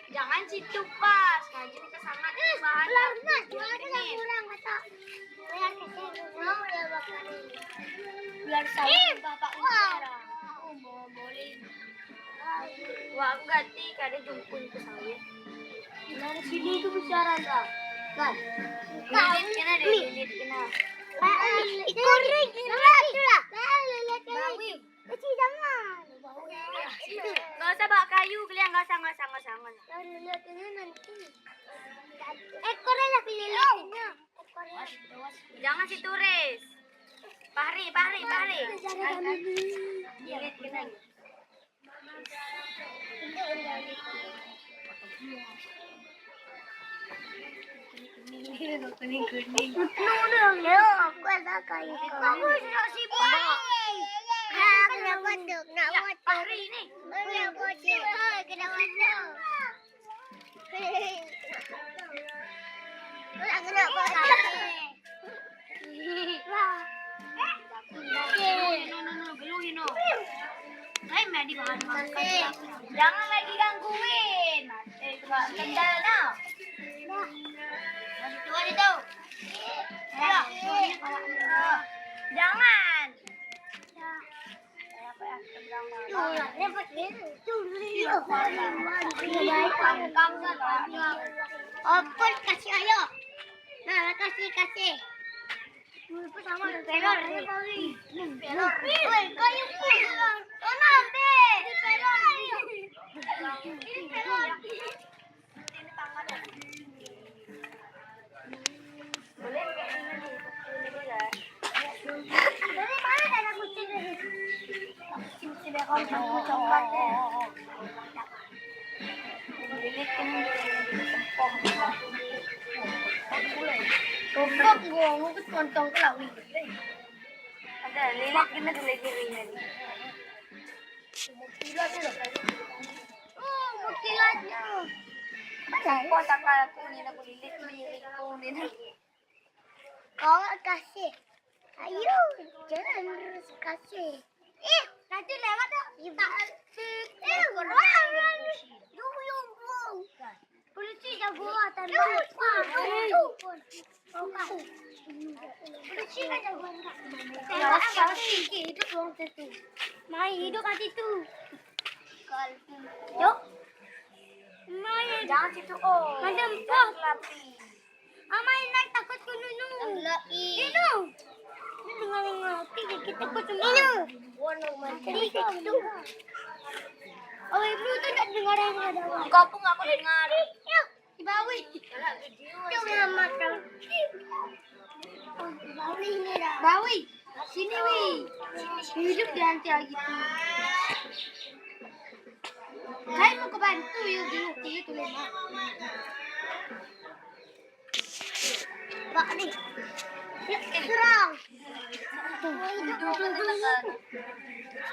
Jangan situ pas. Ngaji ke sana bahan. Kurang kata. Biar mau dia bakar. Biar sama bapak sekarang. Boleh. Wah, aku ganti kada jemput ke sawit. Dari sini itu bicara enggak? Kan. Lilit kena deh, lilit kena. Korek lah. Bawi. Kecil jangan. Enggak usah bawa kayu, kalian enggak usah. Lihat ini nanti. Ekornya lah lihatnya. Jangan si turis. Pahri. Lilit kena. Kuning. Aku ada kayu. Kamu sudah sibuk. Kena waduh, nak waduh. Pahri ini. Kena waduh. Kena waduh. Kena Geluhin no. Di bahan makan. Jangan lagi gangguin. Kendal now. Masih tua itu. Jangan. Opor kasih ayo. Nah, kasih. Dulu sama pelor. Pelor. Woi, kayu pelor. Mana ambil? Pelor. Ini pelor. Ini tangan. Boleh enggak ini boleh? Dari mana ada kucing ini? Kucing kalau sama coklat deh. Lilit kan sempong. Goblok gua ngukut kontong ke lawi. Ada lilit kena dulu. Mukilannya. Kok tak aku ni nak lilit ni. Kau kasih. Ayo, jangan terus kasih. Nanti lewat tak? Orang. Yung. Polisi jago atan. Polisi kan jago. Tengok apa sih itu tuang itu. Mai hidup kat itu. Yuk. Mai Jangan situ oh. Madam Jangan lapi. Amai naik takut ku nunu. Ini. Ini dengar kita ku cuma. Ini. Wono mantri itu. Oh, ibu tu tak dengar yang ada. Kau pun aku dengar. Di Bawi. Itu yang mata. Bawi ni dah. Bawi, sini wi. Hidup di antara gitu. Saya mau ke bantu yuk di itu lemah. Pak ni. Serang.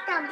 Tam.